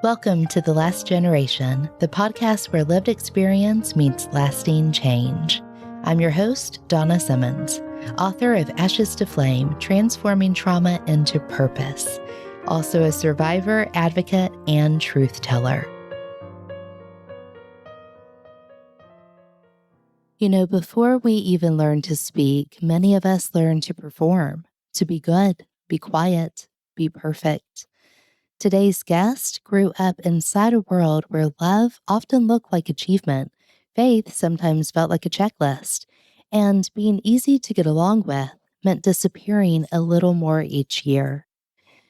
Welcome to The Last Generation, the podcast where lived experience meets lasting change. I'm your host, Donna Simmons, author of Ashes to Flame, Transforming Trauma into Purpose, also a survivor, advocate, and truth teller. You know, before we even learn to speak, many of us learn to perform, to be good, be quiet, be perfect. Today's guest grew up inside a world where love often looked like achievement, faith sometimes felt like a checklist, and being easy to get along with meant disappearing a little more each year.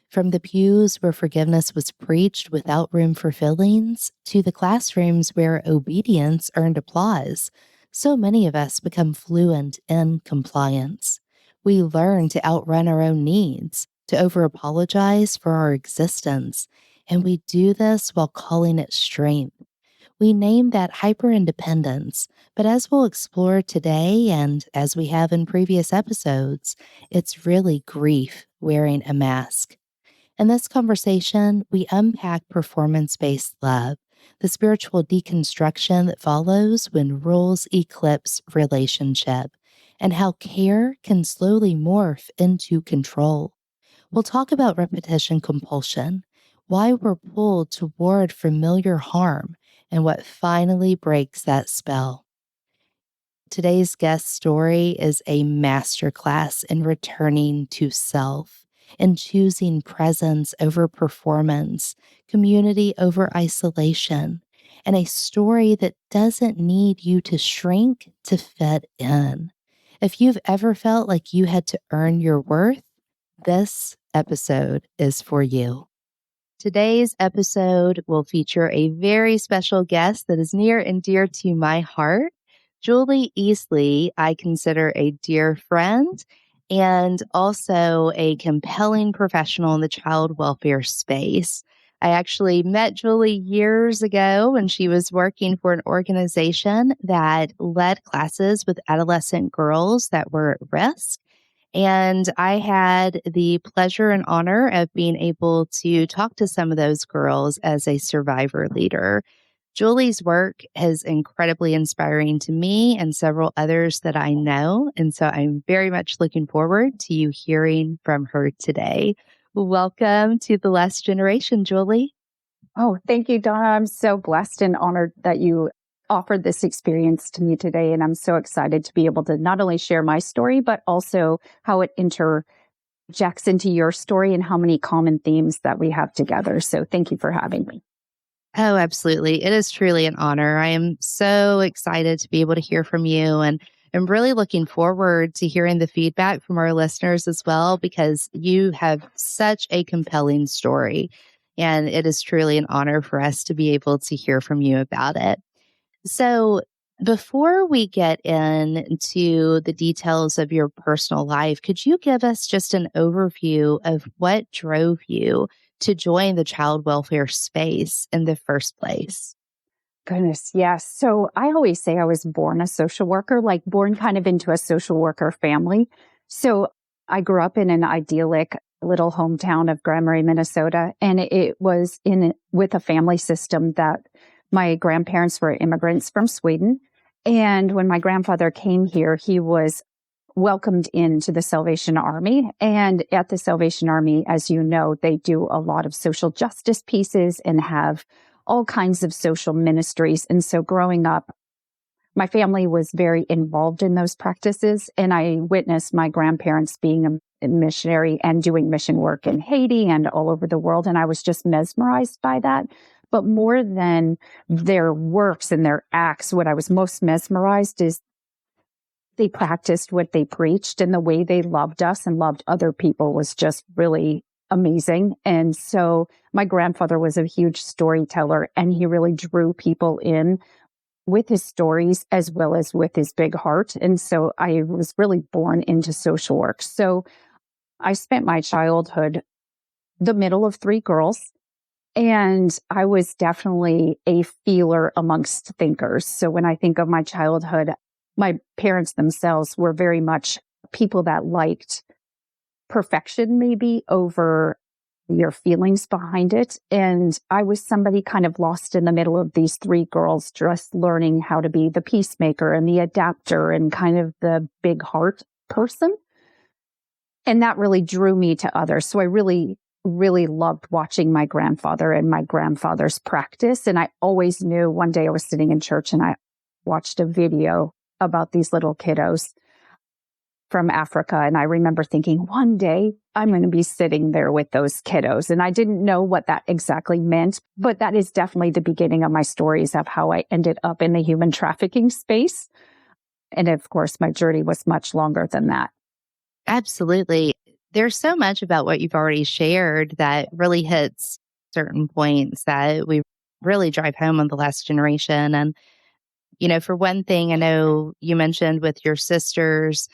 From the pews where forgiveness was preached without room for feelings to the classrooms where obedience earned applause, so many of us become fluent in compliance. We learn to outrun our own needs, to over-apologize for our existence, and we do this while calling it strength. We name that hyper-independence, but as we'll explore today and as we have in previous episodes, it's really grief wearing a mask. In this conversation, we unpack performance-based love, the spiritual deconstruction that follows when rules eclipse relationship, and how care can slowly morph into control. We'll talk about repetition compulsion, why we're pulled toward familiar harm, and what finally breaks that spell. Today's guest story is a masterclass in returning to self, in choosing presence over performance, community over isolation, and a story that doesn't need you to shrink to fit in. If you've ever felt like you had to earn your worth, this episode is for you. Today's episode will feature a very special guest that is near and dear to my heart. Julie Easley, I consider a dear friend and also a compelling professional in the child welfare space. I actually met Julie years ago when she was working for an organization that led classes with adolescent girls that were at risk. And I had the pleasure and honor of being able to talk to some of those girls as a survivor leader. Julie's work is incredibly inspiring to me and several others that I know. And so I'm very much looking forward to you hearing from her today. Welcome to The Last Generation, Julie. Oh, thank you, Donna. I'm so blessed and honored that you offered this experience to me today. And I'm so excited to be able to not only share my story, but also how it interjects into your story and how many common themes that we have together. So thank you for having me. Oh, absolutely. It is truly an honor. I am so excited to be able to hear from you, and I'm really looking forward to hearing the feedback from our listeners as well, because you have such a compelling story, and it is truly an honor for us to be able to hear from you about it. So before we get into the details of your personal life, could you give us just an overview of what drove you to join the child welfare space in the first place? Goodness, yes. So I always say I was born a social worker, like born kind of into a social worker family. So I grew up in an idyllic little hometown of Grand Marais, Minnesota, and it was with a family system that my grandparents were immigrants from Sweden. And when my grandfather came here, he was welcomed into the Salvation Army. And at the Salvation Army, as you know, they do a lot of social justice pieces and have all kinds of social ministries. And so growing up, my family was very involved in those practices. And I witnessed my grandparents being a missionary and doing mission work in Haiti and all over the world. And I was just mesmerized by that. But more than their works and their acts, what I was most mesmerized is they practiced what they preached, and the way they loved us and loved other people was just really amazing. And so my grandfather was a huge storyteller, and he really drew people in with his stories as well as with his big heart. And so I was really born into social work. So I spent my childhood the middle of three girls. And I was definitely a feeler amongst thinkers. So when I think of my childhood, my parents themselves were very much people that liked perfection maybe over your feelings behind it. And I was somebody kind of lost in the middle of these three girls, just learning how to be the peacemaker and the adapter and kind of the big heart person. And that really drew me to others. So I really, really loved watching my grandfather and my grandfather's practice. And I always knew one day I was sitting in church and I watched a video about these little kiddos from Africa. And I remember thinking, one day I'm going to be sitting there with those kiddos. And I didn't know what that exactly meant, but that is definitely the beginning of my stories of how I ended up in the human trafficking space. And of course, my journey was much longer than that. Absolutely. There's so much about what you've already shared that really hits certain points that we really drive home on the last generation. And, for one thing, I know you mentioned with your sisters,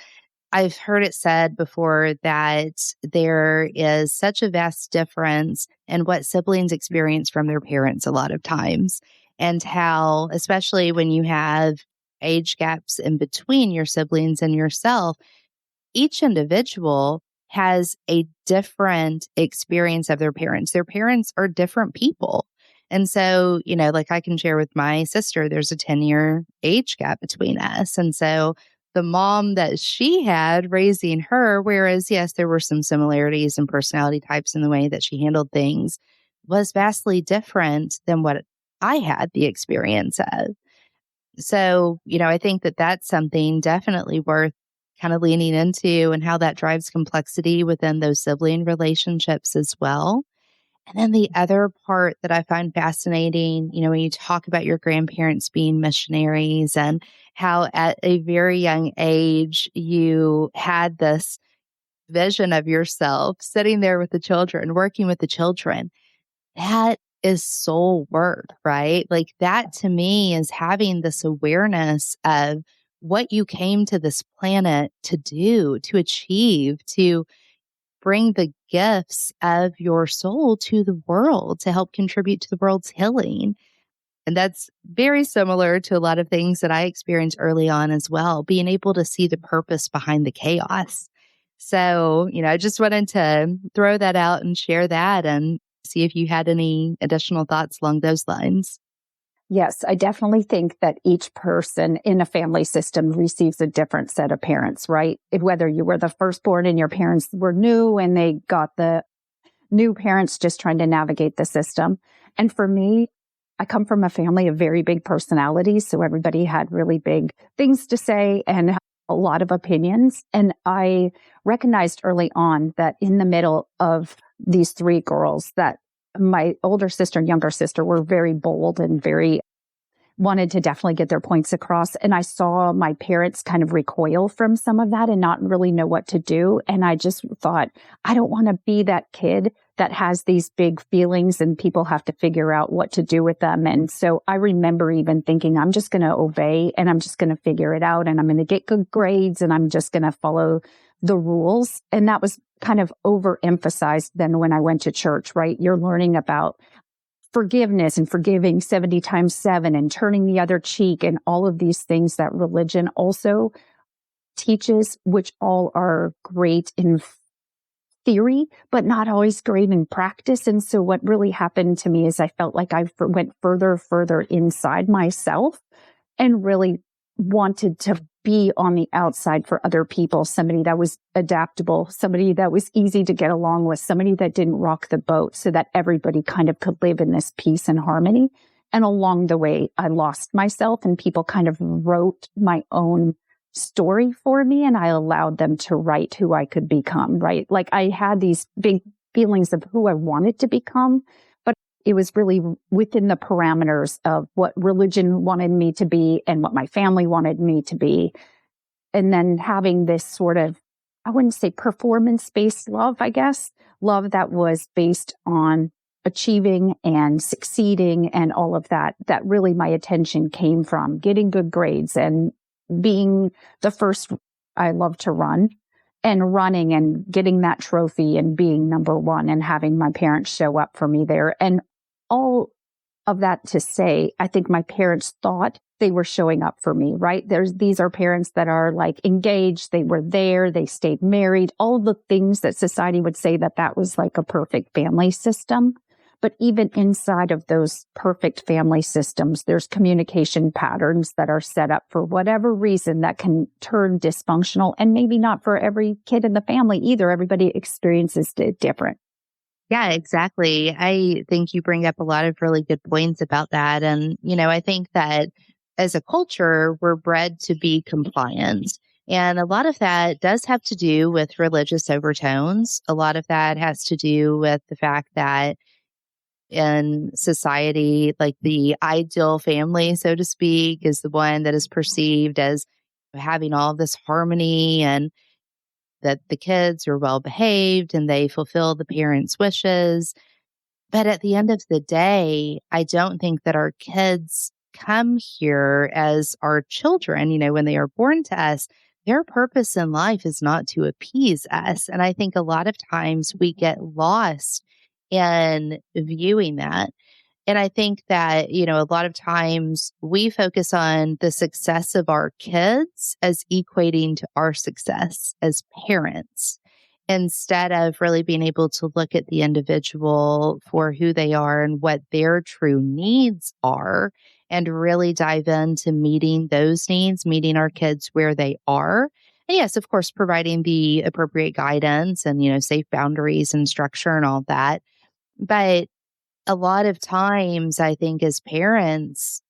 I've heard it said before that there is such a vast difference in what siblings experience from their parents a lot of times, and how, especially when you have age gaps in between your siblings and yourself, each individual has a different experience of their parents. Their parents are different people. And so, like I can share with my sister, there's a 10-year age gap between us. And so the mom that she had raising her, whereas, yes, there were some similarities in personality types in the way that she handled things, was vastly different than what I had the experience of. So, I think that that's something definitely worth kind of leaning into, and how that drives complexity within those sibling relationships as well. And then the other part that I find fascinating, when you talk about your grandparents being missionaries and how at a very young age you had this vision of yourself sitting there with the children, working with the children. That is soul work, right? Like that to me is having this awareness of what you came to this planet to do, to achieve, to bring the gifts of your soul to the world to help contribute to the world's healing. And that's very similar to a lot of things that I experienced early on as well, being able to see the purpose behind the chaos. So, I just wanted to throw that out and share that and see if you had any additional thoughts along those lines. Yes, I definitely think that each person in a family system receives a different set of parents, right? Whether you were the firstborn and your parents were new and they got the new parents just trying to navigate the system. And for me, I come from a family of very big personalities. So everybody had really big things to say and a lot of opinions. And I recognized early on that in the middle of these three girls, that my older sister and younger sister were very bold and very wanted to definitely get their points across. And I saw my parents kind of recoil from some of that and not really know what to do. And I just thought, I don't want to be that kid that has these big feelings and people have to figure out what to do with them. And so I remember even thinking, I'm just going to obey and I'm just going to figure it out and I'm going to get good grades and I'm just going to follow the rules. And that was kind of overemphasized then when I went to church, right? You're learning about forgiveness and forgiving 70 times 7 and turning the other cheek and all of these things that religion also teaches, which all are great in theory, but not always great in practice. And so what really happened to me is I felt like I went further inside myself and really wanted to be on the outside for other people, somebody that was adaptable, somebody that was easy to get along with, somebody that didn't rock the boat so that everybody kind of could live in this peace and harmony. And along the way, I lost myself and people kind of wrote my own story for me and I allowed them to write who I could become, right? Like I had these big feelings of who I wanted to become, but it was really within the parameters of what religion wanted me to be and what my family wanted me to be. And then having this sort of, I wouldn't say performance-based love, I guess, love that was based on achieving and succeeding and all of that, that really my attention came from getting good grades and being the first. I love to run and running and getting that trophy and being number one and having my parents show up for me there. And all of that to say, I think my parents thought they were showing up for me, right? These are parents that are like engaged. They were there. They stayed married, all the things that society would say that that was like a perfect family system. But even inside of those perfect family systems, there's communication patterns that are set up for whatever reason that can turn dysfunctional, and maybe not for every kid in the family either. Everybody experiences it different. Yeah, exactly. I think you bring up a lot of really good points about that. And, I think that as a culture, we're bred to be compliant. And a lot of that does have to do with religious overtones. A lot of that has to do with the fact that in society, like the ideal family, so to speak, is the one that is perceived as having all this harmony and that the kids are well behaved and they fulfill the parents' wishes. But at the end of the day, I don't think that our kids come here as our children, when they are born to us. Their purpose in life is not to appease us. And I think a lot of times we get lost in viewing that. And I think that, a lot of times we focus on the success of our kids as equating to our success as parents instead of really being able to look at the individual for who they are and what their true needs are and really dive into meeting those needs, meeting our kids where they are. And yes, of course, providing the appropriate guidance and, safe boundaries and structure and all that. But a lot of times, I think as parents,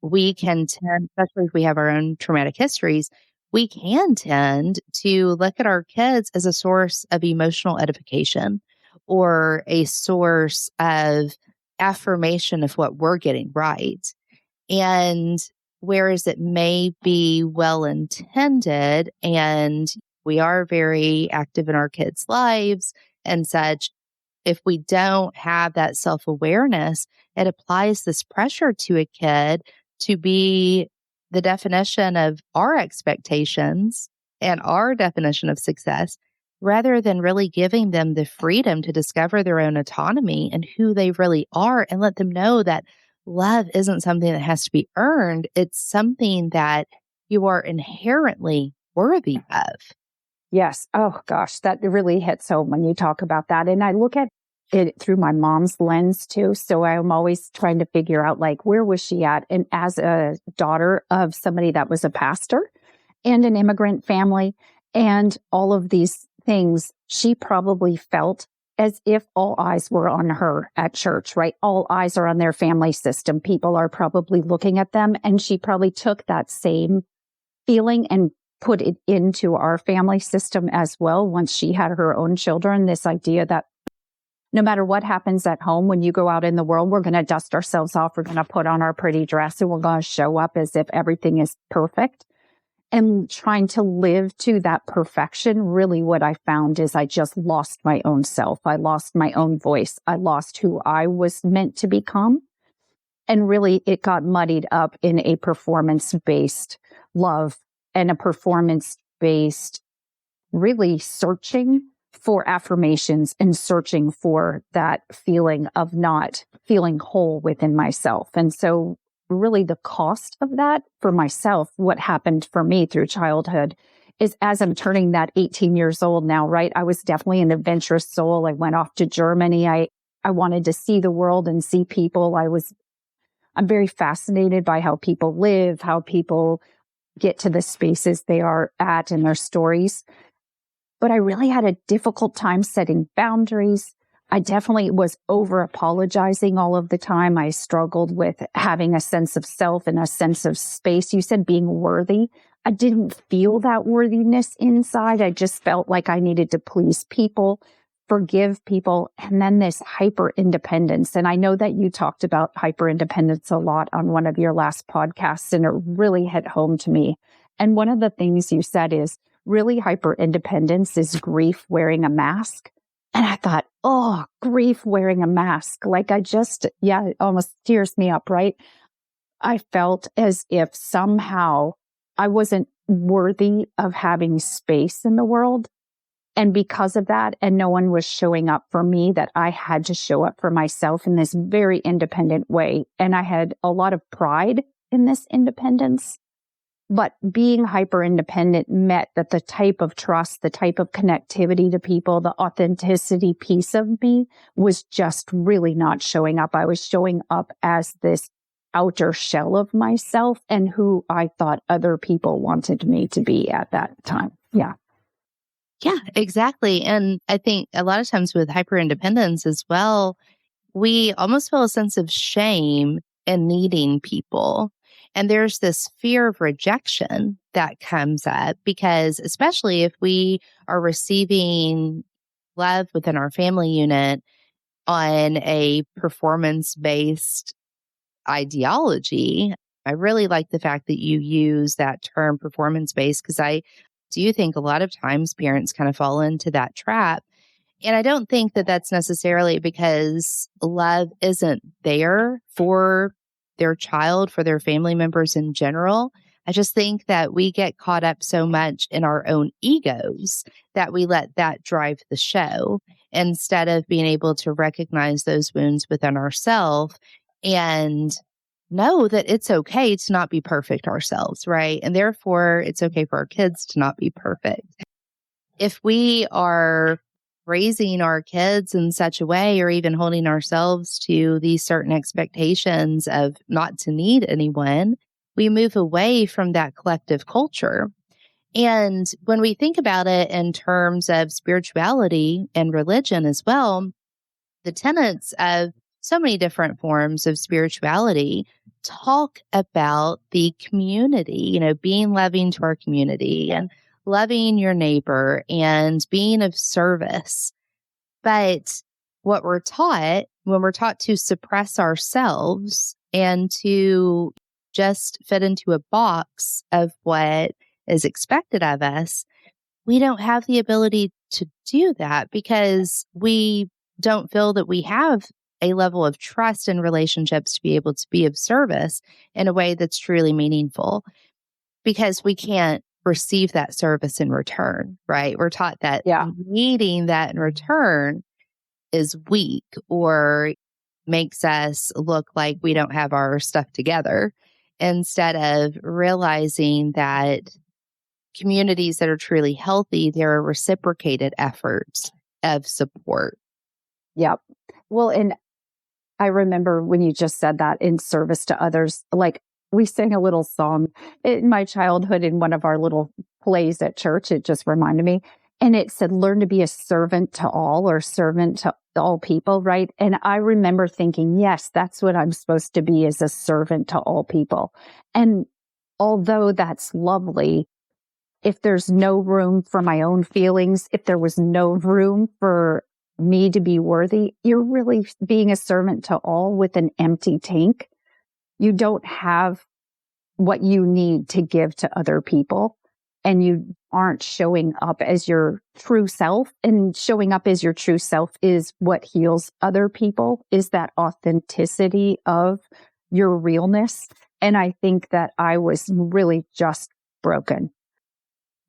we can tend, especially if we have our own traumatic histories, we can tend to look at our kids as a source of emotional edification or a source of affirmation of what we're getting right. And whereas it may be well intended and we are very active in our kids' lives and such, if we don't have that self awareness, it applies this pressure to a kid to be the definition of our expectations and our definition of success, rather than really giving them the freedom to discover their own autonomy and who they really are and let them know that love isn't something that has to be earned. It's something that you are inherently worthy of. Yes. Oh, gosh, that really hits home when you talk about that. And I look at it through my mom's lens too. So I'm always trying to figure out, like, where was she at? And as a daughter of somebody that was a pastor and an immigrant family and all of these things, she probably felt as if all eyes were on her at church, right? All eyes are on their family system. People are probably looking at them. And she probably took that same feeling and put it into our family system as well once she had her own children. This idea that no matter what happens at home, when you go out in the world, we're going to dust ourselves off. We're going to put on our pretty dress and we're going to show up as if everything is perfect. And trying to live to that perfection, really what I found is I just lost my own self. I lost my own voice. I lost who I was meant to become. And really, it got muddied up in a performance-based love and a performance-based really searching for affirmations and searching for that feeling of not feeling whole within myself. And so really the cost of that for myself, what happened for me through childhood is as I'm turning that 18 years old now, right? I was definitely an adventurous soul. I went off to Germany. I wanted to see the world and see people. I'm very fascinated by how people live, how people get to the spaces they are at in their stories. But I really had a difficult time setting boundaries. I definitely was over apologizing all of the time. I struggled with having a sense of self and a sense of space. You said being worthy. I didn't feel that worthiness inside. I just felt like I needed to please people, forgive people, and then this hyper independence. And I know that you talked about hyper independence a lot on one of your last podcasts, and it really hit home to me. And one of the things you said is really hyper independence is grief wearing a mask. And I thought, oh, grief wearing a mask. Like it almost tears me up, right? I felt as if somehow I wasn't worthy of having space in the world. And because of that, and no one was showing up for me, that I had to show up for myself in this very independent way. And I had a lot of pride in this independence. But being hyper independent meant that the type of trust, the type of connectivity to people, the authenticity piece of me was just really not showing up. I was showing up as this outer shell of myself and who I thought other people wanted me to be at that time. Yeah. Yeah, exactly. And I think a lot of times with hyper independence as well, we almost feel a sense of shame in needing people. And there's this fear of rejection that comes up because, especially if we are receiving love within our family unit on a performance based ideology, I really like the fact that you use that term performance based because I do think a lot of times parents kind of fall into that trap. And I don't think that that's necessarily because love isn't there for their child, for their family members in general. I just think that we get caught up so much in our own egos that we let that drive the show instead of being able to recognize those wounds within ourselves and know that it's okay to not be perfect ourselves, right? And therefore, it's okay for our kids to not be perfect. If we are raising our kids in such a way, or even holding ourselves to these certain expectations of not to need anyone, we move away from that collective culture. And when we think about it in terms of spirituality and religion as well, the tenets of so many different forms of spirituality talk about the community, being loving to our community and loving your neighbor and being of service. But what we're taught when we're taught to suppress ourselves and to just fit into a box of what is expected of us, we don't have the ability to do that because we don't feel that we have a level of trust in relationships to be able to be of service in a way that's truly meaningful because we can't receive that service in return, right? We're taught that needing that in return is weak or makes us look like we don't have our stuff together instead of realizing that communities that are truly healthy, there are reciprocated efforts of support. Yep. Well, and I remember when you just said that, in service to others, like we sang a little song in my childhood in one of our little plays at church. It just reminded me. And it said, learn to be a servant to all, or servant to all people, right? And I remember thinking, yes, that's what I'm supposed to be, as a servant to all people. And although that's lovely, if there's no room for my own feelings, if there was no room for me to be worthy, you're really being a servant to all with an empty tank. You don't have what you need to give to other people, and you aren't showing up as your true self. And showing up as your true self is what heals other people, is that authenticity of your realness. And I think that I was really just broken.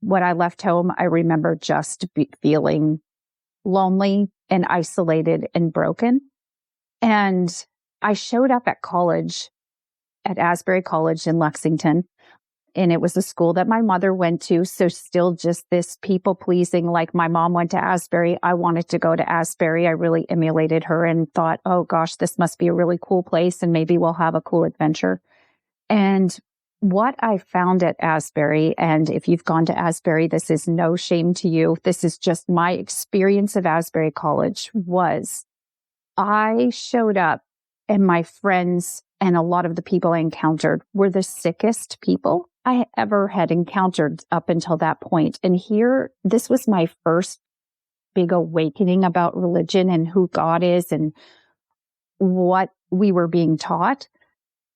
When I left home, I remember just feeling lonely and isolated and broken. And I showed up at college, at Asbury College in Lexington. And it was a school that my mother went to. So still just this people pleasing, like my mom went to Asbury. I wanted to go to Asbury. I really emulated her and thought, oh gosh, this must be a really cool place and maybe we'll have a cool adventure. And what I found at Asbury, and if you've gone to Asbury, this is no shame to you. This is just my experience of Asbury College. Was I showed up and my friends and a lot of the people I encountered were the sickest people I ever had encountered up until that point. And here, this was my first big awakening about religion and who God is and what we were being taught.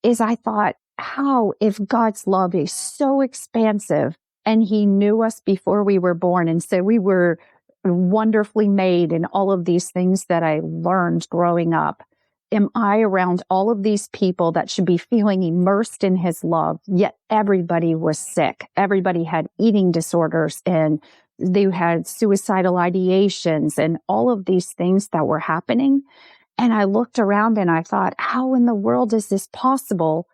Is I thought, how, if God's love is so expansive and he knew us before we were born and said we were wonderfully made and all of these things that I learned growing up, am I around all of these people that should be feeling immersed in his love, yet everybody was sick. Everybody had eating disorders and They had suicidal ideations and all of these things that were happening. And I looked around and I thought, how in the world is this possible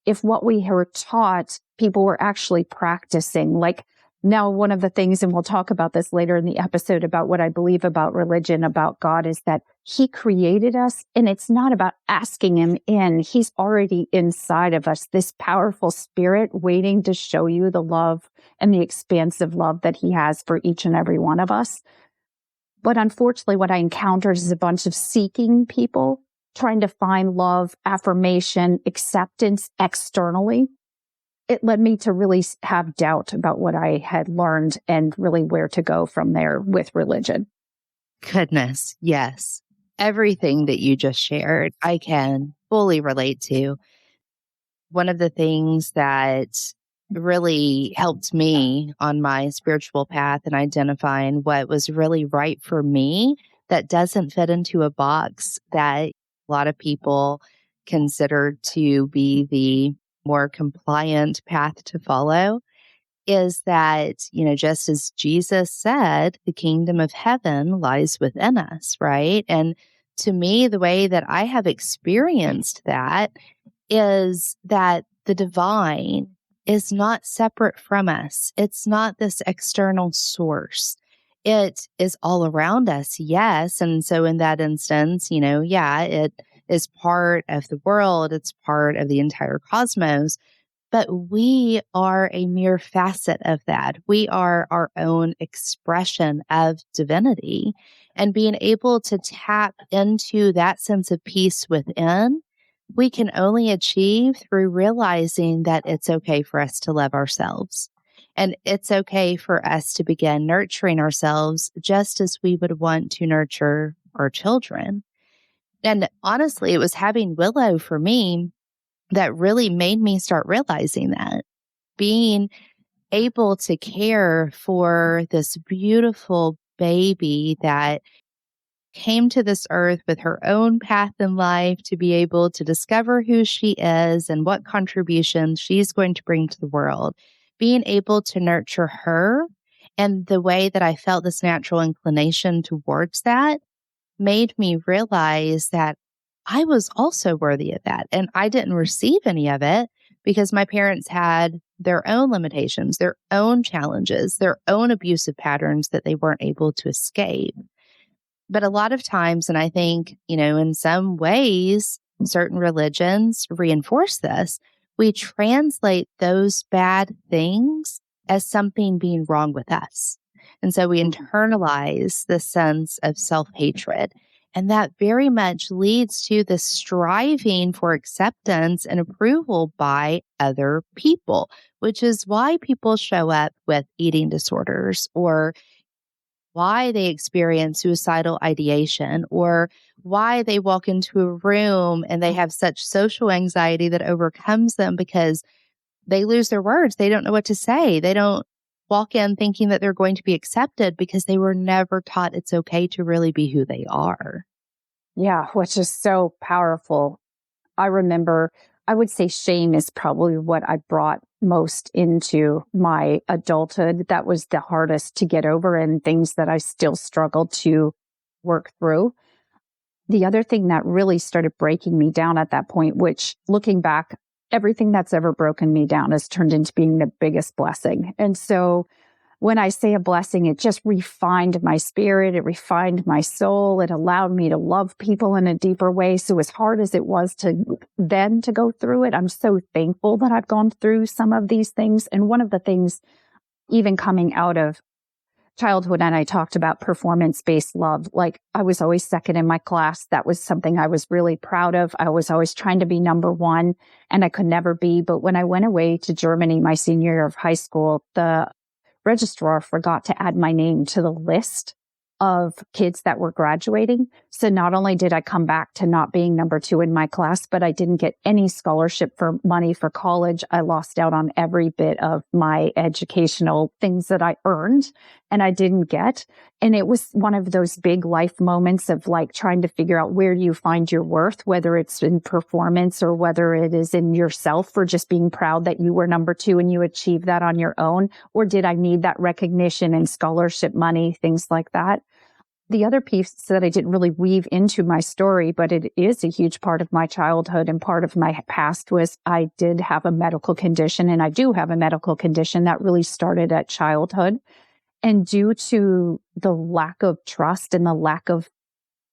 if what we were taught, people were actually practicing? Like, now, one of the things, and we'll talk about this later in the episode about what I believe about religion, about God, is that He created us, and it's not about asking Him in. He's already inside of us, this powerful spirit waiting to show you the love and the expansive love that He has for each and every one of us. But unfortunately, what I encountered is a bunch of seeking people trying to find love, affirmation, acceptance externally. It led me to really have doubt about what I had learned and really where to go from there with religion. Goodness, yes. Everything that you just shared, I can fully relate to. One of the things that really helped me on my spiritual path and identifying what was really right for me that doesn't fit into a box that a lot of people consider to be the more compliant path to follow is that, just as Jesus said, the kingdom of heaven lies within us, right? And to me, the way that I have experienced that is that the divine is not separate from us. It's not this external source. It is all around us, yes. And so in that instance, it is part of the world. It's part of the entire cosmos. But we are a mere facet of that. We are our own expression of divinity. And being able to tap into that sense of peace within, we can only achieve through realizing that it's okay for us to love ourselves. And it's okay for us to begin nurturing ourselves just as we would want to nurture our children. And honestly, it was having Willow for me that really made me start realizing that. Being able to care for this beautiful baby that came to this earth with her own path in life to be able to discover who she is and what contributions she's going to bring to the world. Being able to nurture her and the way that I felt this natural inclination towards that made me realize that I was also worthy of that. And I didn't receive any of it because my parents had their own limitations, their own challenges, their own abusive patterns that they weren't able to escape. But a lot of times, and I think, in some ways, certain religions reinforce this, we translate those bad things as something being wrong with us. And so we internalize the sense of self-hatred. And that very much leads to the striving for acceptance and approval by other people, which is why people show up with eating disorders or why they experience suicidal ideation or why they walk into a room and they have such social anxiety that overcomes them because they lose their words. They don't know what to say. They don't walk in thinking that they're going to be accepted because they were never taught it's okay to really be who they are. Yeah, which is so powerful. I remember, I would say shame is probably what I brought most into my adulthood. That was the hardest to get over and things that I still struggle to work through. The other thing that really started breaking me down at that point, which looking back, everything that's ever broken me down has turned into being the biggest blessing. And so when I say a blessing, it just refined my spirit. It refined my soul. It allowed me to love people in a deeper way. So as hard as it was to go through it, I'm so thankful that I've gone through some of these things. And one of the things, even coming out of childhood, and I talked about performance-based love, like I was always second in my class. That was something I was really proud of. I was always trying to be number one, and I could never be. But when I went away to Germany, my senior year of high school, the registrar forgot to add my name to the list of kids that were graduating. So not only did I come back to not being number two in my class, but I didn't get any scholarship for money for college. I lost out on every bit of my educational things that I earned. and I didn't get. And it was one of those big life moments of like trying to figure out where you find your worth, whether it's in performance or whether it is in yourself for just being proud that you were number two and you achieved that on your own. Or did I need that recognition and scholarship money, things like that? The other piece that I didn't really weave into my story, but it is a huge part of my childhood and part of my past, was I did have a medical condition, and I do have a medical condition that really started at childhood. And due to the lack of trust and the lack of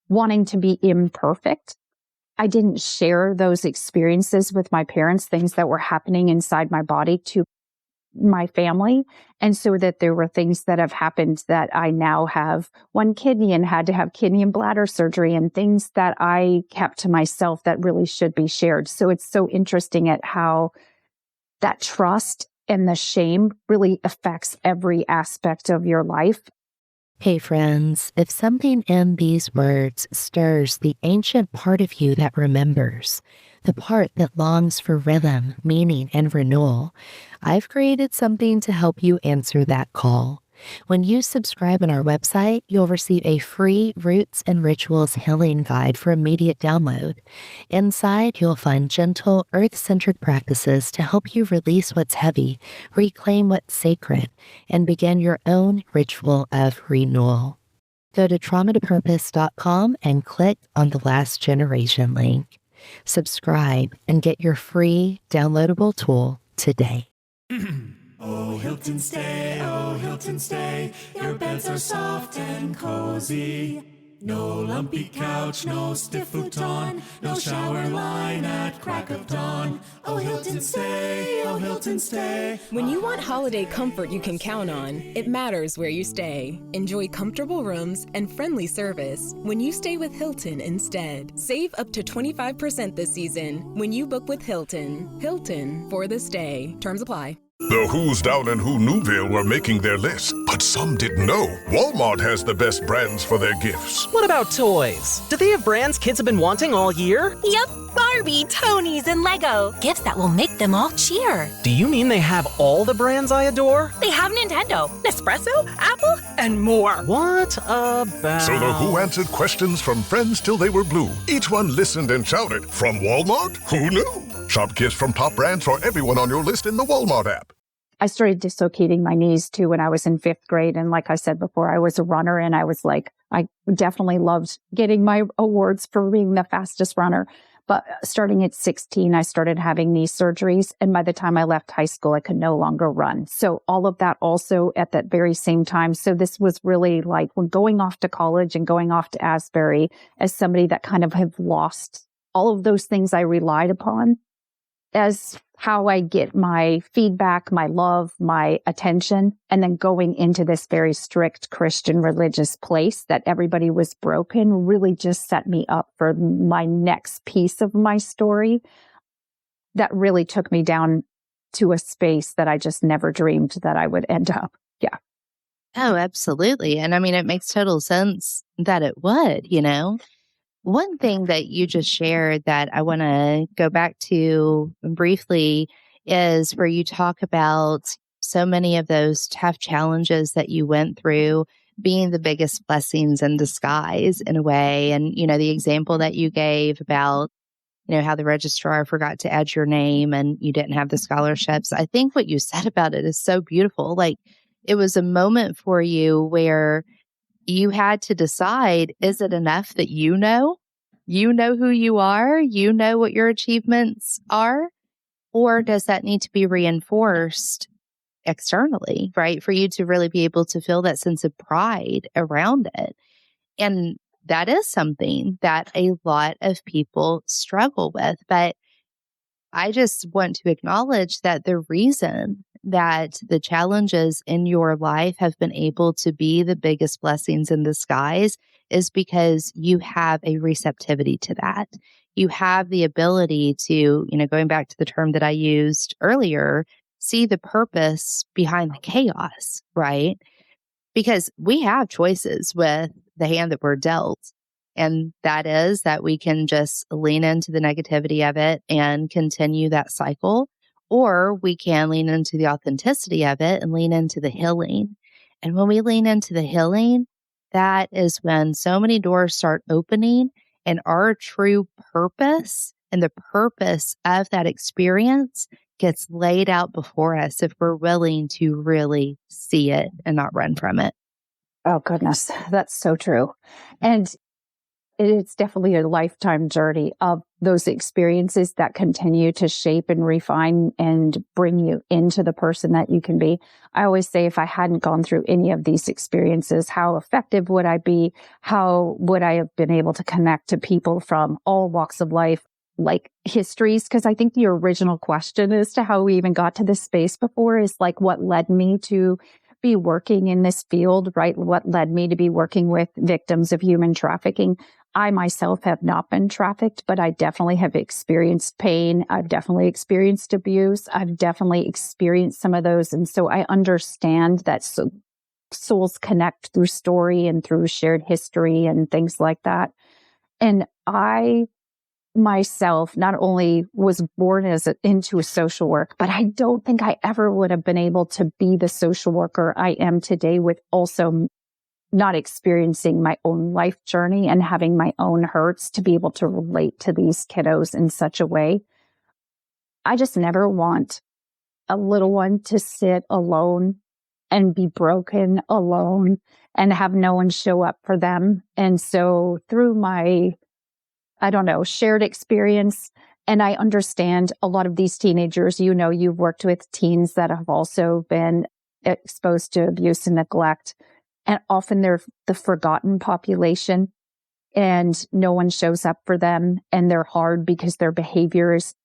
wanting to be imperfect, I didn't share those experiences with my parents, things that were happening inside my body, to my family. And so that there were things that have happened that I now have one kidney and had to have kidney and bladder surgery, and things that I kept to myself that really should be shared. So it's so interesting at how that trust and the shame really affects every aspect of your life. Hey friends, if something in these words stirs the ancient part of you that remembers, the part that longs for rhythm, meaning, and renewal, I've created something to help you answer that call. When you subscribe on our website, you'll receive a free Roots and Rituals healing guide for immediate download. Inside, you'll find gentle, earth-centered practices to help you release what's heavy, reclaim what's sacred, and begin your own ritual of renewal. Go to traumatopurpose.com and click on the Last Generation link. Subscribe and get your free downloadable tool today. Oh, Hilton stay, your beds are soft and cozy. No lumpy couch, no stiff futon, no shower line at crack of dawn. Oh, Hilton stay, oh, Hilton stay. When you want holiday comfort you can count on, it matters where you stay. Enjoy comfortable rooms and friendly service when you stay with Hilton instead. Save up to 25% this season when you book with Hilton. Hilton for the stay. Terms apply. The Who's down in Who Newville were making their list, but some didn't know Walmart has the best brands for their gifts. What about toys? Do they have brands kids have been wanting all year? Yep, Barbie, Tony's, and Lego. Gifts that will make them all cheer. Do you mean they have all the brands I adore? They have Nintendo, Nespresso, Apple, and more. What about... So the Who answered questions from friends till they were blue. Each one listened and shouted, from Walmart? Who knew? Shop gifts from top brands for everyone on your list in the Walmart app. I started dislocating my knees too when I was in 5th grade. And like I said before, I was a runner, and I was like, I definitely loved getting my awards for being the fastest runner. But starting at 16, I started having knee surgeries. And by the time I left high school, I could no longer run. So all of that also at that very same time. So this was really like when going off to college and going off to Asbury as somebody that kind of have lost all of those things I relied upon as how I get my feedback, my love, my attention, and then going into this very strict Christian religious place that everybody was broken really just set me up for my next piece of my story that really took me down to a space that I just never dreamed that I would end up. Yeah. Oh, absolutely. And I mean, it makes total sense that it would, you know? One thing that you just shared that I want to go back to briefly is where you talk about so many of those tough challenges that you went through being the biggest blessings in disguise in a way. And, you know, the example that you gave about, you know, how the registrar forgot to add your name and you didn't have the scholarships. I think what you said about it is so beautiful. Like, it was a moment for you where you had to decide, is it enough that you know who you are, you know what your achievements are, or does that need to be reinforced externally, right? For you to really be able to feel that sense of pride around it. And that is something that a lot of people struggle with. But I just want to acknowledge that the reason that the challenges in your life have been able to be the biggest blessings in disguise is because you have a receptivity to that. You have the ability to, you know, going back to the term that I used earlier, see the purpose behind the chaos, right? Because we have choices with the hand that we're dealt. And that is that we can just lean into the negativity of it and continue that cycle, or we can lean into the authenticity of it and lean into the healing. And when we lean into the healing, that is when so many doors start opening and our true purpose and the purpose of that experience gets laid out before us if we're willing to really see it and not run from it. Oh, goodness. That's so true. And it's definitely a lifetime journey of those experiences that continue to shape and refine and bring you into the person that you can be. I always say, if I hadn't gone through any of these experiences, how effective would I be? How would I have been able to connect to people from all walks of life, like histories? Because I think the original question as to how we even got to this space before is like, what led me to be working in this field, right? What led me to be working with victims of human trafficking? I myself have not been trafficked, but I definitely have experienced pain. I've definitely experienced abuse. I've definitely experienced some of those. And so I understand that souls connect through story and through shared history and things like that. And I myself not only was born into a social work, but I don't think I ever would have been able to be the social worker I am today with also not experiencing my own life journey and having my own hurts to be able to relate to these kiddos in such a way. I just never want a little one to sit alone and be broken alone and have no one show up for them. And so through my, shared experience, and I understand a lot of these teenagers, you've worked with teens that have also been exposed to abuse and neglect. And often they're the forgotten population and no one shows up for them. And they're hard because their behavior is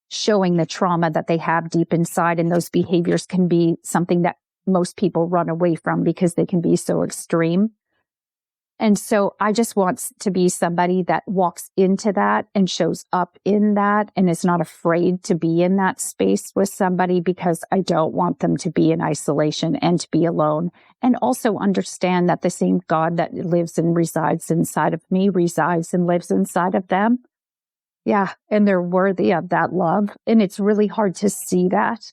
showing the trauma that they have deep inside. And those behaviors can be something that most people run away from because they can be so extreme. And so I just want to be somebody that walks into that and shows up in that and is not afraid to be in that space with somebody, because I don't want them to be in isolation and to be alone. And also understand that the same God that lives and resides inside of me resides and lives inside of them. Yeah. And they're worthy of that love. And it's really hard to see that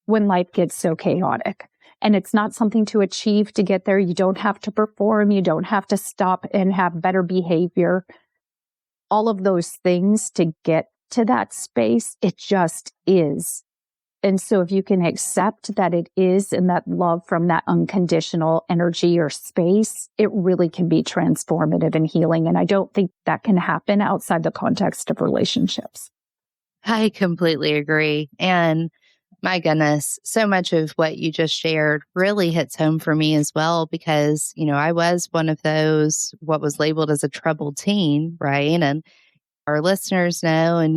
when life gets so chaotic. And it's not something to achieve to get there. You don't have to perform. You don't have to stop and have better behavior. All of those things to get to that space, it just is. And so if you can accept that it is, and that love from that unconditional energy or space, it really can be transformative and healing. And I don't think that can happen outside the context of relationships. I completely agree. And my goodness, so much of what you just shared really hits home for me as well, because, I was one of those, what was labeled as a troubled teen, right? And our listeners know, and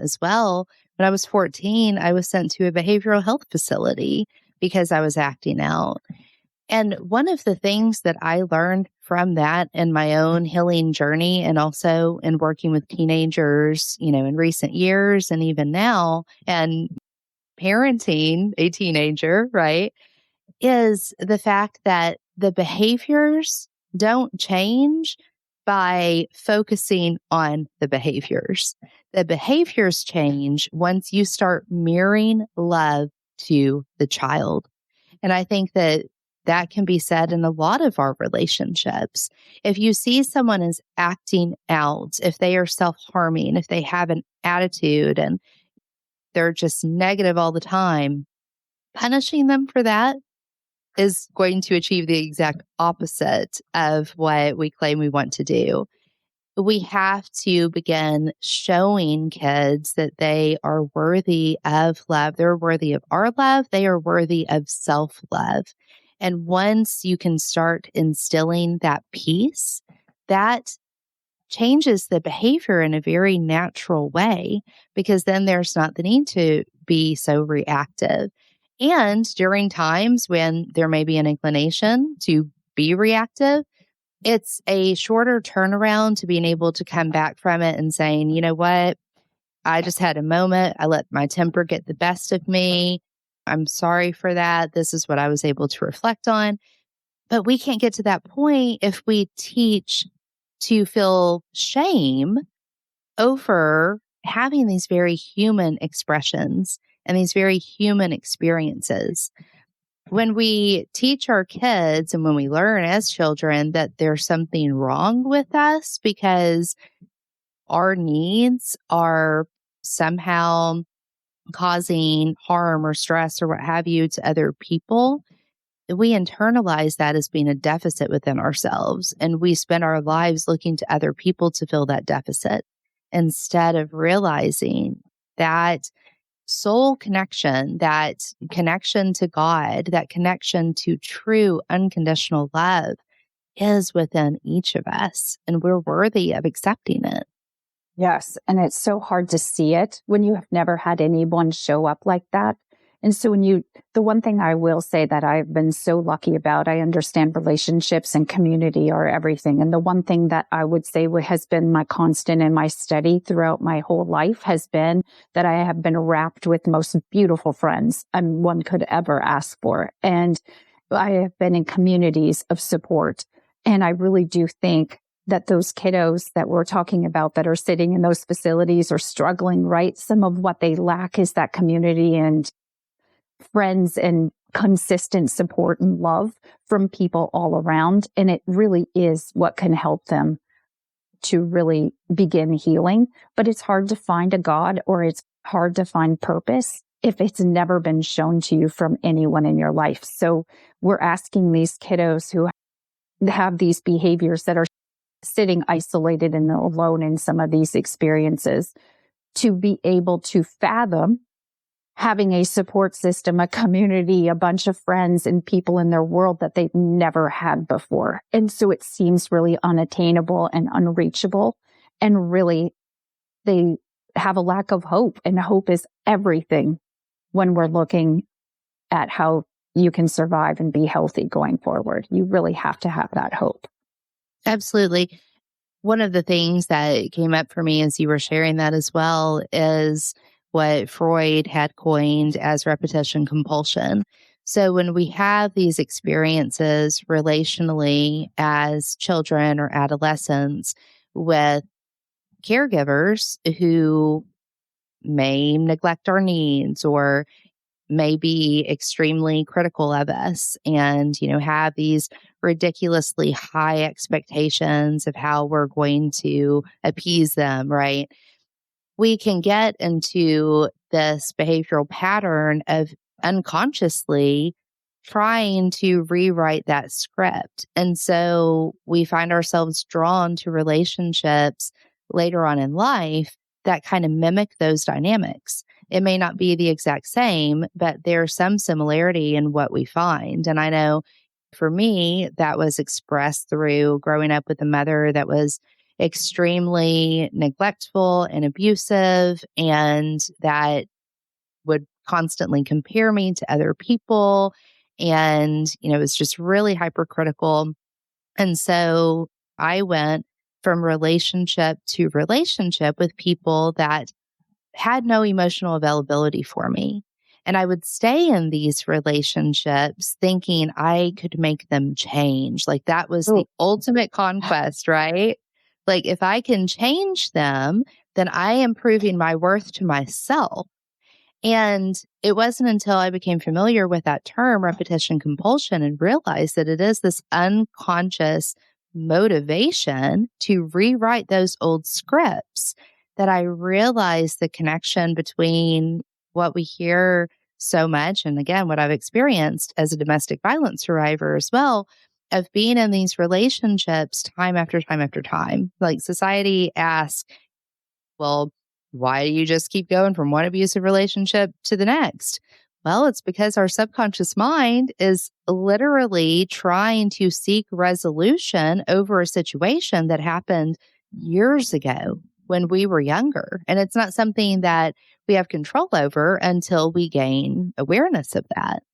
as well, when I was 14, I was sent to a behavioral health facility because I was acting out. And one of the things that I learned from that in my own healing journey, and also in working with teenagers, in recent years and even now, and parenting a teenager, right, is the fact that the behaviors don't change by focusing on the behaviors. The behaviors change once you start mirroring love to the child. And I think that can be said in a lot of our relationships. If you see someone is acting out, if they are self-harming, if they have an attitude and they're just negative all the time, punishing them for that is going to achieve the exact opposite of what we claim we want to do. We have to begin showing kids that they are worthy of love. They're worthy of our love. They are worthy of self-love. And once you can start instilling that peace, that changes the behavior in a very natural way, because then there's not the need to be so reactive. And during times when there may be an inclination to be reactive, it's a shorter turnaround to being able to come back from it and saying, you know what, I just had a moment. I let my temper get the best of me. I'm sorry for that. This is what I was able to reflect on. But we can't get to that point if we teach to feel shame over having these very human expressions. and these very human experiences. When we teach our kids and when we learn as children that there's something wrong with us because our needs are somehow causing harm or stress or what have you to other people, we internalize that as being a deficit within ourselves. And we spend our lives looking to other people to fill that deficit instead of realizing that soul connection, that connection to God, that connection to true unconditional love is within each of us. And we're worthy of accepting it. Yes. And it's so hard to see it when you have never had anyone show up like that. And so the one thing I will say that I've been so lucky about, I understand relationships and community are everything. And the one thing that I would say has been my constant in my study throughout my whole life has been that I have been wrapped with most beautiful friends one could ever ask for. And I have been in communities of support. And I really do think that those kiddos that we're talking about that are sitting in those facilities are struggling, right? Some of what they lack is that community and friends and consistent support and love from people all around. And it really is what can help them to really begin healing. But it's hard to find a God, or it's hard to find purpose if it's never been shown to you from anyone in your life. So we're asking these kiddos who have these behaviors that are sitting isolated and alone in some of these experiences to be able to fathom having a support system, a community, a bunch of friends and people in their world that they've never had before. And so it seems really unattainable and unreachable. And really, they have a lack of hope. And hope is everything when we're looking at how you can survive and be healthy going forward. You really have to have that hope. Absolutely. One of the things that came up for me as you were sharing that as well is what Freud had coined as repetition compulsion. So when we have these experiences relationally as children or adolescents with caregivers who may neglect our needs or may be extremely critical of us and, have these ridiculously high expectations of how we're going to appease them, right? We can get into this behavioral pattern of unconsciously trying to rewrite that script. And so we find ourselves drawn to relationships later on in life that kind of mimic those dynamics. It may not be the exact same, but there's some similarity in what we find. And I know for me, that was expressed through growing up with a mother that was extremely neglectful and abusive, and that would constantly compare me to other people. And, was just really hypercritical. And so I went from relationship to relationship with people that had no emotional availability for me. And I would stay in these relationships thinking I could make them change. Like that was the ultimate conquest, right? Like if I can change them, then I am proving my worth to myself. And it wasn't until I became familiar with that term, repetition compulsion, and realized that it is this unconscious motivation to rewrite those old scripts that I realized the connection between what we hear so much, and again, what I've experienced as a domestic violence survivor as well, of being in these relationships time after time after time. Like society asks, well, why do you just keep going from one abusive relationship to the next? Well, it's because our subconscious mind is literally trying to seek resolution over a situation that happened years ago when we were younger. And it's not something that we have control over until we gain awareness of that.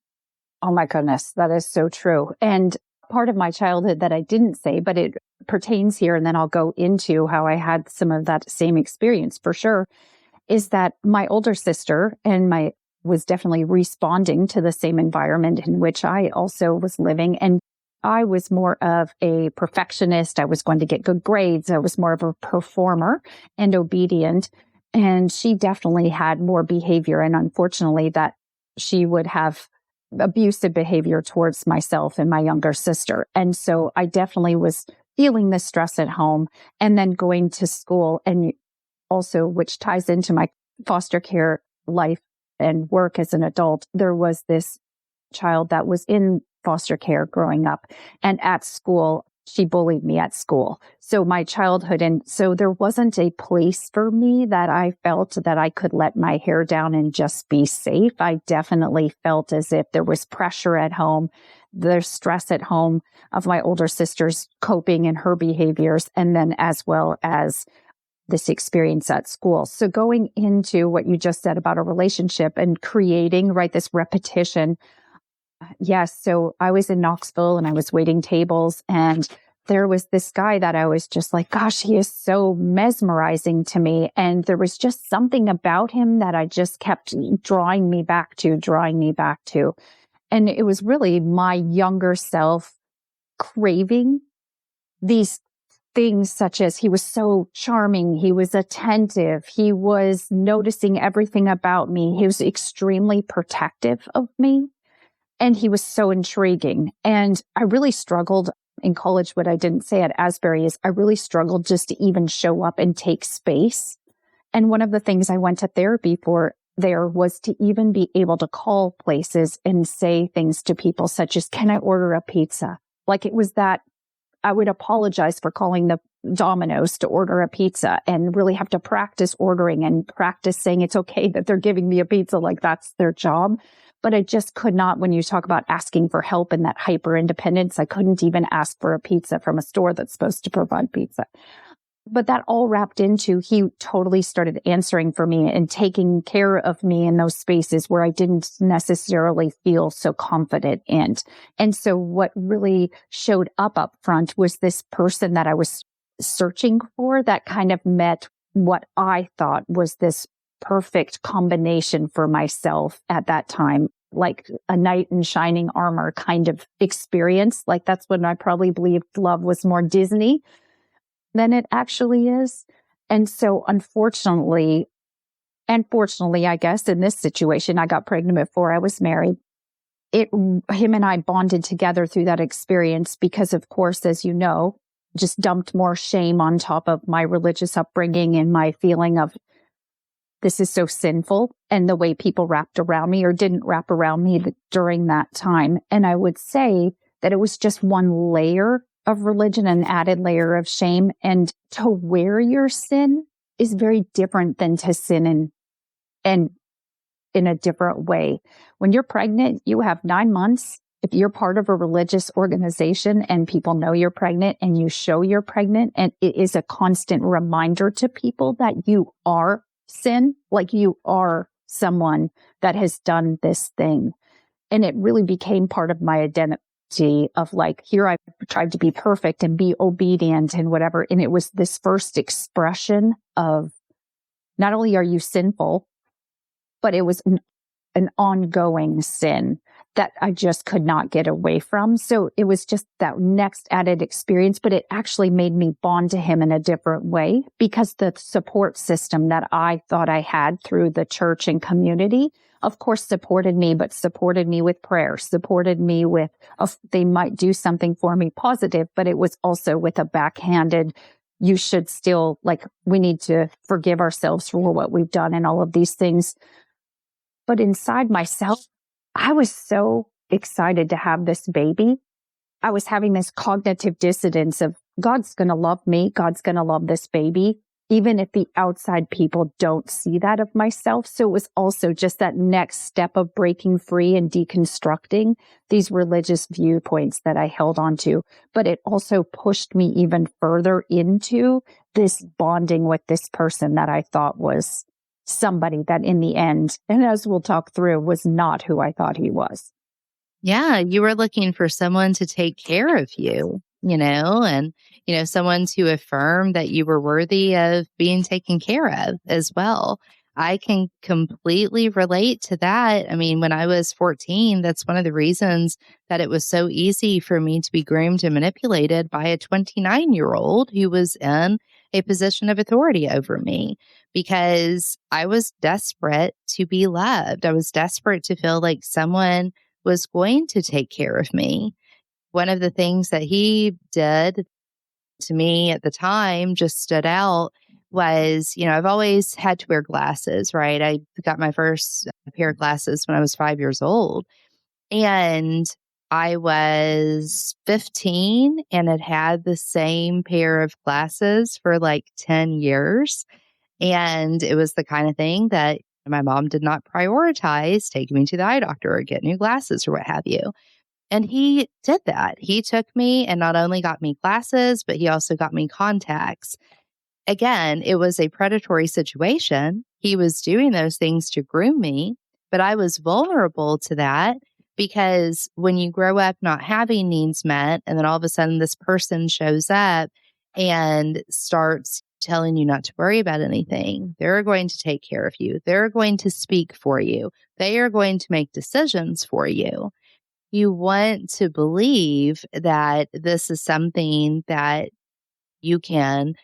Oh my goodness, that is so true. And part of my childhood that I didn't say, but it pertains here, and then I'll go into how I had some of that same experience for sure, is that my older sister was definitely responding to the same environment in which I also was living. And I was more of a perfectionist. I was going to get good grades. I was more of a performer and obedient. And she definitely had more behavior. And unfortunately, that she would have abusive behavior towards myself and my younger sister. And so I definitely was feeling the stress at home and then going to school, and also, which ties into my foster care life and work as an adult. There was this child that was in foster care growing up, and at school, she bullied me at school. So my childhood, and so there wasn't a place for me that I felt that I could let my hair down and just be safe. I definitely felt as if there was pressure at home, there's stress at home of my older sister's coping and her behaviors, and then as well as this experience at school. So going into what you just said about a relationship and creating, right, this repetition. Yes. So I was in Knoxville and I was waiting tables, and there was this guy that I was just like, gosh, he is so mesmerizing to me. And there was just something about him that I just kept drawing me back to. And it was really my younger self craving these things, such as he was so charming, he was attentive, he was noticing everything about me, he was extremely protective of me, and he was so intriguing. And I really struggled in college. What I didn't say at Asbury is I really struggled just to even show up and take space. And one of the things I went to therapy for there was to even be able to call places and say things to people such as, can I order a pizza? Like it was that I would apologize for calling the Domino's to order a pizza and really have to practice ordering and practice saying it's okay that they're giving me a pizza, like that's their job. But I just could not, when you talk about asking for help and that hyper independence, I couldn't even ask for a pizza from a store that's supposed to provide pizza. But that all wrapped into, he totally started answering for me and taking care of me in those spaces where I didn't necessarily feel so confident in. And so what really showed up front was this person that I was searching for that kind of met what I thought was this perfect combination for myself at that time, like a knight in shining armor kind of experience. Like that's when I probably believed love was more Disney than it actually is. And so unfortunately, and fortunately, I guess in this situation, I got pregnant before I was married. Him and I bonded together through that experience because, of course, as you know, just dumped more shame on top of my religious upbringing and my feeling of this is so sinful, and the way people wrapped around me or didn't wrap around me during that time. And I would say that it was just one layer of religion, an added layer of shame. And to wear your sin is very different than to sin and in a different way. When you're pregnant, you have 9 months. If you're part of a religious organization and people know you're pregnant and you show you're pregnant, and it is a constant reminder to people that you are sin, like you are someone that has done this thing. And it really became part of my identity of like, here I've tried to be perfect and be obedient and whatever. And it was this first expression of not only are you sinful, but it was an ongoing sin that I just could not get away from. So it was just that next added experience, but it actually made me bond to him in a different way because the support system that I thought I had through the church and community, of course, supported me, but supported me with prayer, supported me with, they might do something for me positive, but it was also with a backhanded, you should still, like, we need to forgive ourselves for what we've done and all of these things. But inside myself, I was so excited to have this baby. I was having this cognitive dissonance of God's going to love me. God's going to love this baby, even if the outside people don't see that of myself. So it was also just that next step of breaking free and deconstructing these religious viewpoints that I held onto. But it also pushed me even further into this bonding with this person that I thought was somebody that in the end, and as we'll talk through, was not who I thought he was. Yeah, you were looking for someone to take care of you, and, someone to affirm that you were worthy of being taken care of as well. I can completely relate to that. I mean, when I was 14, that's one of the reasons that it was so easy for me to be groomed and manipulated by a 29-year-old who was in a position of authority over me because I was desperate to be loved. I was desperate to feel like someone was going to take care of me. One of the things that he did to me at the time just stood out was, I've always had to wear glasses, right? I got my first pair of glasses when I was 5 years old. And I was 15 and had had the same pair of glasses for like 10 years. And it was the kind of thing that my mom did not prioritize taking me to the eye doctor or get new glasses or what have you. And he did that. He took me and not only got me glasses, but he also got me contacts. Again, it was a predatory situation. He was doing those things to groom me, but I was vulnerable to that because when you grow up not having needs met, and then all of a sudden this person shows up and starts telling you not to worry about anything, they're going to take care of you. They're going to speak for you. They are going to make decisions for you. You want to believe that this is something that you can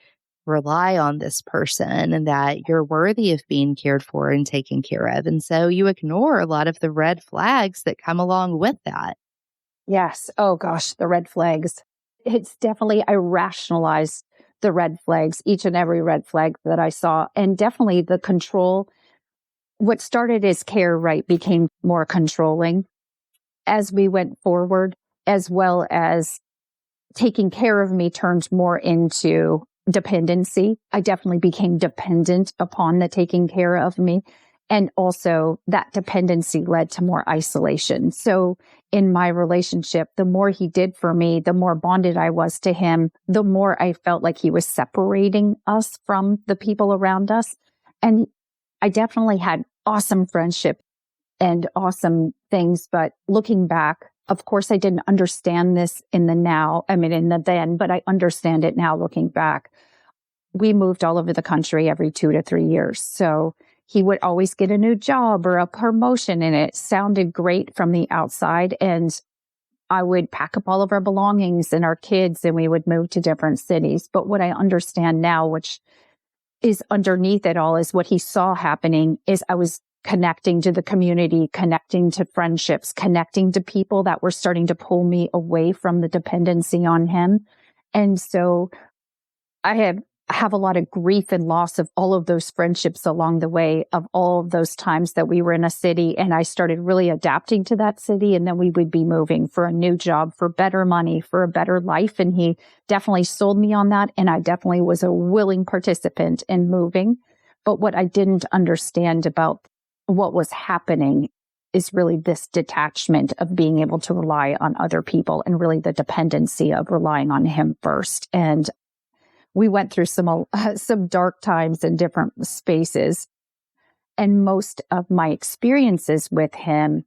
rely on this person and that you're worthy of being cared for and taken care of. And so you ignore a lot of the red flags that come along with that. Yes. Oh gosh, the red flags. It's definitely, I rationalized the red flags, each and every red flag that I saw. And definitely the control. What started as care, right, became more controlling as we went forward, as well as taking care of me turned more into dependency. I definitely became dependent upon the taking care of me. And also that dependency led to more isolation. So in my relationship, the more he did for me, the more bonded I was to him, the more I felt like he was separating us from the people around us. And I definitely had awesome friendship and awesome things. But looking back, of course, I didn't understand this in the now. I mean, in the then, but I understand it now looking back. We moved all over the country every 2 to 3 years. So he would always get a new job or a promotion, and it sounded great from the outside. And I would pack up all of our belongings and our kids, and we would move to different cities. But what I understand now, which is underneath it all, is what he saw happening is I was connecting to the community, connecting to friendships, connecting to people that were starting to pull me away from the dependency on him. And so I have a lot of grief and loss of all of those friendships along the way, of all of those times that we were in a city and I started really adapting to that city. And then we would be moving for a new job, for better money, for a better life. And he definitely sold me on that. And I definitely was a willing participant in moving. But what I didn't understand about what was happening is really this detachment of being able to rely on other people and really the dependency of relying on him first. And we went through some dark times in different spaces. And most of my experiences with him,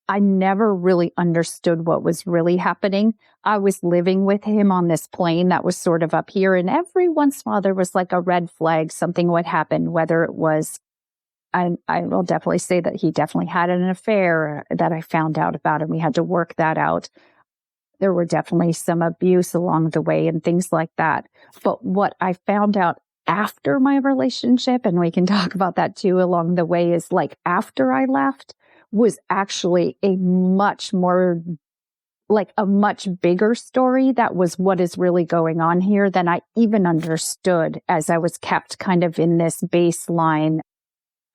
I never really understood what was really happening. I was living with him on this plane that was sort of up here. And every once in a while, there was like a red flag, something would happen, whether it was, I will definitely say that he definitely had an affair that I found out about, and we had to work that out. There were definitely some abuse along the way and things like that. But what I found out after my relationship, and we can talk about that too along the way, is like after I left was actually a much more, like a much bigger story. That was what is really going on here than I even understood, as I was kept kind of in this baseline.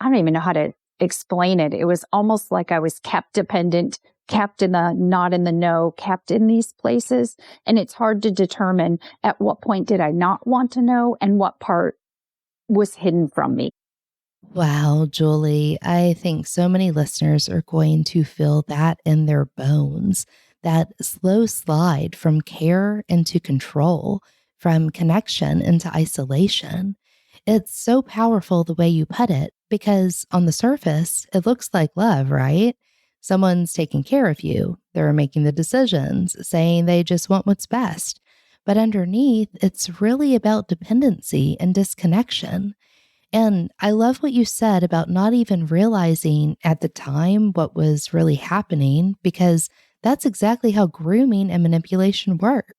I don't even know how to explain it. It was almost like I was kept dependent, kept in the not in the know, kept in these places. And it's hard to determine at what point did I not want to know and what part was hidden from me. Wow, Julie, I think so many listeners are going to feel that in their bones, that slow slide from care into control, from connection into isolation. It's so powerful the way you put it, because on the surface, it looks like love, right? Someone's taking care of you. They're making the decisions, saying they just want what's best. But underneath, it's really about dependency and disconnection. And I love what you said about not even realizing at the time what was really happening, because that's exactly how grooming and manipulation work.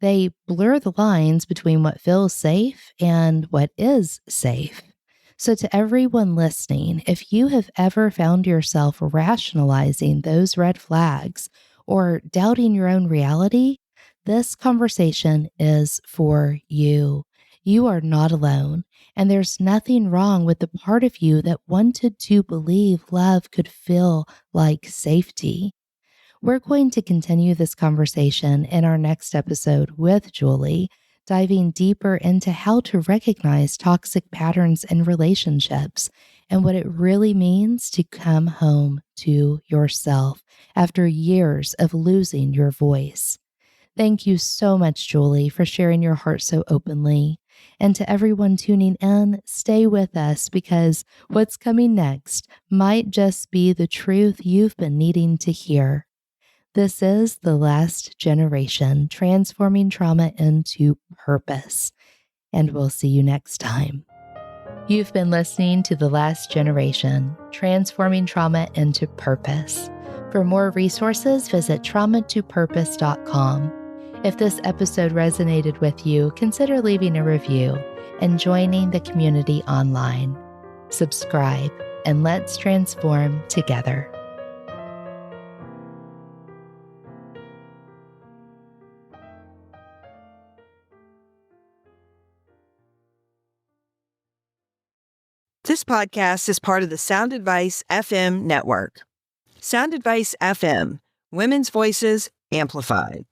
They blur the lines between what feels safe and what is safe. So, to everyone listening, if you have ever found yourself rationalizing those red flags or doubting your own reality, this conversation is for you. You are not alone, and there's nothing wrong with the part of you that wanted to believe love could feel like safety. We're going to continue this conversation in our next episode with Julie, diving deeper into how to recognize toxic patterns in relationships and what it really means to come home to yourself after years of losing your voice. Thank you so much, Julie, for sharing your heart so openly. And to everyone tuning in, stay with us because what's coming next might just be the truth you've been needing to hear. This is The Last Generation, transforming trauma into purpose. And we'll see you next time. You've been listening to The Last Generation, transforming trauma into purpose. For more resources, visit traumatopurpose.com. If this episode resonated with you, consider leaving a review and joining the community online. Subscribe, and let's transform together. This podcast is part of the Sound Advice FM network. Sound Advice FM, women's voices amplified.